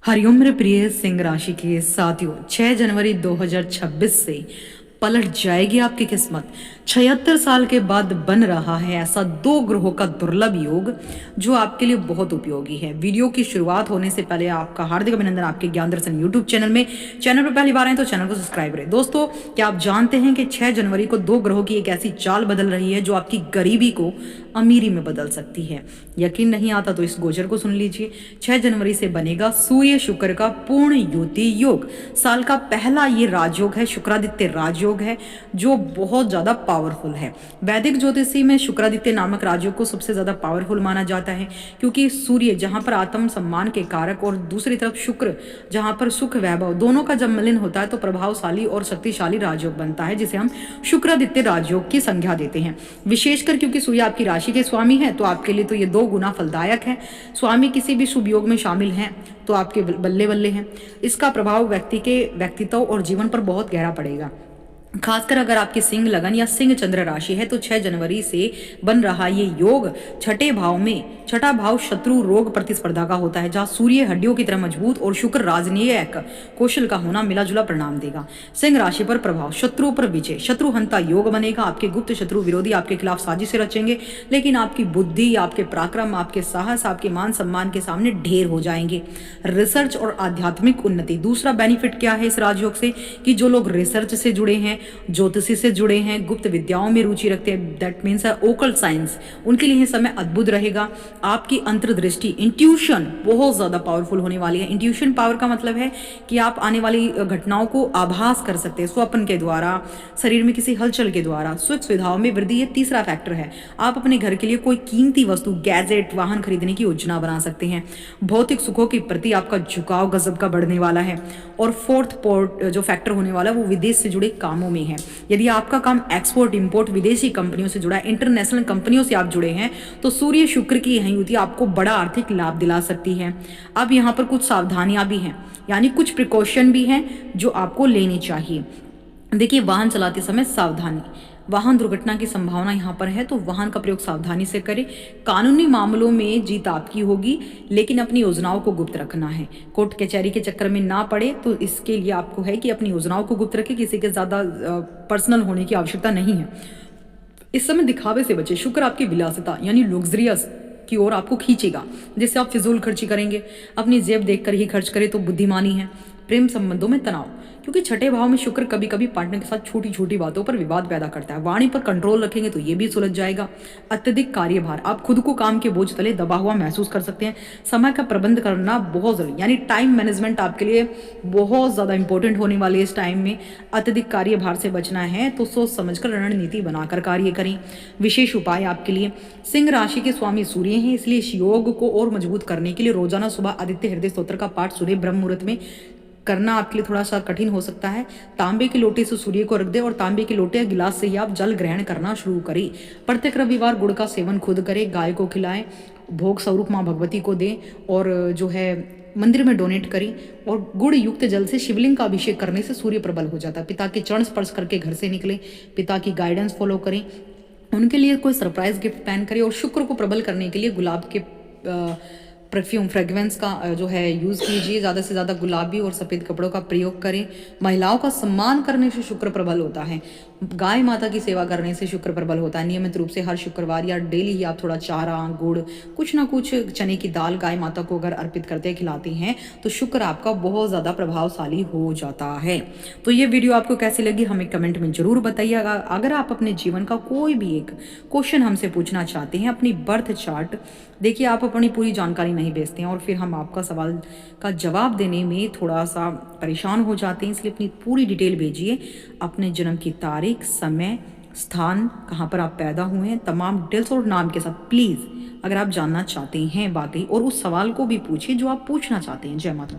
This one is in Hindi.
हरिओम मेरे प्रिय सिंह राशि के साथियों, 6 जनवरी 2026 से पलट जाएगी आपकी किस्मत। 76 साल के बाद बन रहा है ऐसा दो ग्रहों का दुर्लभ योग जो आपके लिए बहुत उपयोगी है। वीडियो की शुरुआत होने से पहले आपका हार्दिक अभिनंदन आपके ज्ञान दर्शन यूट्यूब चैनल में। चैनल पर पहली बार आए तो चैनल को सब्सक्राइब करें। दोस्तों, क्या आप जानते हैं कि 6 जनवरी को दो ग्रहों की एक ऐसी चाल बदल रही है जो आपकी गरीबी को अमीरी में बदल सकती है। यकीन नहीं आता तो इस गोचर को सुन लीजिए। 6 जनवरी से बनेगा सूर्य शुक्र का पूर्ण युति योग। साल का पहला ये राजयोग है, शुक्रादित्य राजयोग है, जो बहुत ज्यादा पावरफुल है। वैदिक ज्योतिषी में शुक्रादित्य नामक राजयोग को सबसे ज्यादा पावरफुल माना जाता है, क्योंकि सूर्य जहां पर आत्म सम्मान के कारक और दूसरी तरफ शुक्र जहां पर सुख वैभव, दोनों का जब मिलन होता है तो प्रभावशाली और शक्तिशाली राजयोग बनता है, जिसे हम शुक्रादित्य राजयोग की संज्ञा देते हैं। विशेषकर क्योंकि सूर्य आपकी राशि के स्वामी है तो आपके लिए तो ये दो गुना फलदायक है। स्वामी किसी भी शुभ योग में शामिल हैं तो आपके बल्ले बल्ले हैं। इसका प्रभाव व्यक्ति के व्यक्तित्व और जीवन पर बहुत गहरा पड़ेगा। खासकर अगर आपकी सिंह लगन या सिंह चंद्र राशि है तो 6 जनवरी से बन रहा ये योग छठा भाव शत्रु रोग प्रतिस्पर्धा का होता है, जहां सूर्य हड्डियों की तरह मजबूत और शुक्र राजनीयक कौशल का होना मिला जुला परिणाम देगा। सिंह राशि पर प्रभाव, शत्रु पर विजय, शत्रुहंता योग बनेगा। आपके गुप्त शत्रु विरोधी आपके खिलाफ साजिशें रचेंगे, लेकिन आपकी बुद्धि, आपके पराक्रम, आपके साहस, आपके मान सम्मान के सामने ढेर हो जाएंगे। रिसर्च और आध्यात्मिक उन्नति, दूसरा बेनिफिट क्या है इस राजयोग से कि जो लोग रिसर्च से जुड़े हैं, ज्योतिषी से जुड़े हैं, गुप्त विद्याओं में रुचि रखते हैं, दैट मीन्स ओकल्ट साइंस, उनके लिए यह समय अद्भुत रहेगा। आपकी अंतर्दृष्टि, इंट्यूशन बहुत ज्यादा पावरफुल होने वाली है। इंट्यूशन पावर का मतलब है कि आप आने वाली घटनाओं को आभास कर सकते हैं, स्वप्न के द्वारा, शरीर में किसी हलचल के द्वारा। सुख सुविधाओं में वृद्धि, ये तीसरा फैक्टर है। आप अपने घर के लिए कोई कीमती वस्तु, गैजेट, वाहन खरीदने की योजना बना सकते हैं। भौतिक सुखों के प्रति आपका झुकाव गजब का बढ़ने वाला है। और फोर्थ पोर्ट जो फैक्टर होने वाला है वो विदेश से जुड़े कामों में है। यदि आपका काम एक्सपोर्ट इंपोर्ट विदेशी कंपनियों से जुड़ा है, इंटरनेशनल कंपनियों से आप जुड़े हैं, तो सूर्य शुक्र की यह युति आपको बड़ा आर्थिक लाभ दिला सकती है। अब यहाँ पर कुछ सावधानियां भी हैं, यानी कुछ प्रिकॉशन भी हैं जो आपको लेनी चाहिए। देखिए, वाहन चलाते समय सावधानी, वाहन दुर्घटना की संभावना यहाँ पर है, तो वाहन का प्रयोग सावधानी से करें। कानूनी मामलों में जीत आपकी होगी, लेकिन अपनी योजनाओं को गुप्त रखना है। कोर्ट कचहरी के चक्कर में ना पड़े, तो इसके लिए आपको है कि अपनी योजनाओं को गुप्त रखें। किसी के ज़्यादा पर्सनल होने की आवश्यकता नहीं है। इस समय दिखावे से बचे। शुक्र आपकी विलासिता यानी लग्जरियस की ओर आपको खींचेगा, जिससे आप फिजूल खर्ची करेंगे। अपनी जेब देखकर ही खर्च करें तो बुद्धिमानी है। प्रेम संबंधों में तनाव, क्योंकि छठे भाव में शुक्र कभी कभी पार्टनर के साथ छोटी छोटी बातों पर विवाद पैदा करता है। वाणी पर कंट्रोल रखेंगे तो ये भी सुलझ जाएगा। अत्यधिक कार्यभार, आप खुद को काम के बोझ तले दबा हुआ महसूस कर सकते हैं। समय का प्रबंध करना बहुत जरूरी, यानी टाइम मैनेजमेंट आपके लिए बहुत ज्यादा इंपॉर्टेंट होने वाली है। इस टाइम में अत्यधिक कार्यभार से बचना है तो सोच समझकर रणनीति बनाकर कार्य करें। विशेष उपाय आपके लिए, सिंह राशि के स्वामी सूर्य हैं, इसलिए इस योग को और मजबूत करने के लिए रोजाना सुबह आदित्य हृदय स्तोत्र का पाठ सूर्य ब्रह्म मुहूर्त में करना आपके लिए थोड़ा सा कठिन हो सकता है। तांबे के लोटे से सूर्य को रख दे और तांबे के लोटे या गिलास से ही आप जल ग्रहण करना शुरू करें। प्रत्येक रविवार गुड़ का सेवन खुद करें, गाय को खिलाएं, भोग स्वरूप माँ भगवती को दें और जो है मंदिर में डोनेट करें। और गुड़ युक्त जल से शिवलिंग का अभिषेक करने से सूर्य प्रबल हो जाता है। पिता के चरण स्पर्श करके घर से निकलें, पिता की गाइडेंस फॉलो करें, उनके लिए कोई सरप्राइज गिफ्ट प्लान करें। और शुक्र को प्रबल करने के लिए गुलाब के परफ्यूम फ्रेग्रेंस का जो है यूज़ कीजिए। ज़्यादा से ज़्यादा गुलाबी और सफ़ेद कपड़ों का प्रयोग करें। महिलाओं का सम्मान करने से शुक्र प्रबल होता है। गाय माता की सेवा करने से शुक्र प्रबल होता है। नियमित रूप से हर शुक्रवार या डेली ही आप थोड़ा चारा, गुड़, कुछ ना कुछ चने की दाल गाय माता को अगर अर्पित करते खिलाते हैं तो शुक्र आपका बहुत ज़्यादा प्रभावशाली हो जाता है। तो ये वीडियो आपको कैसी लगी हमें कमेंट में ज़रूर बताइएगा। अगर आप अपने जीवन का कोई भी एक क्वेश्चन हमसे पूछना चाहते हैं, अपनी बर्थ चार्ट, देखिए आप अपनी पूरी जानकारी नहीं भेजते हैं और फिर हम आपका सवाल का जवाब देने में थोड़ा सा परेशान हो जाते हैं, इसलिए अपनी पूरी डिटेल भेजिए। अपने जन्म की तारीख, समय, स्थान, कहाँ पर आप पैदा हुए हैं, तमाम डिटेल्स और नाम के साथ प्लीज़, अगर आप जानना चाहते हैं वाकई, और उस सवाल को भी पूछिए जो आप पूछना चाहते हैं। जय माता।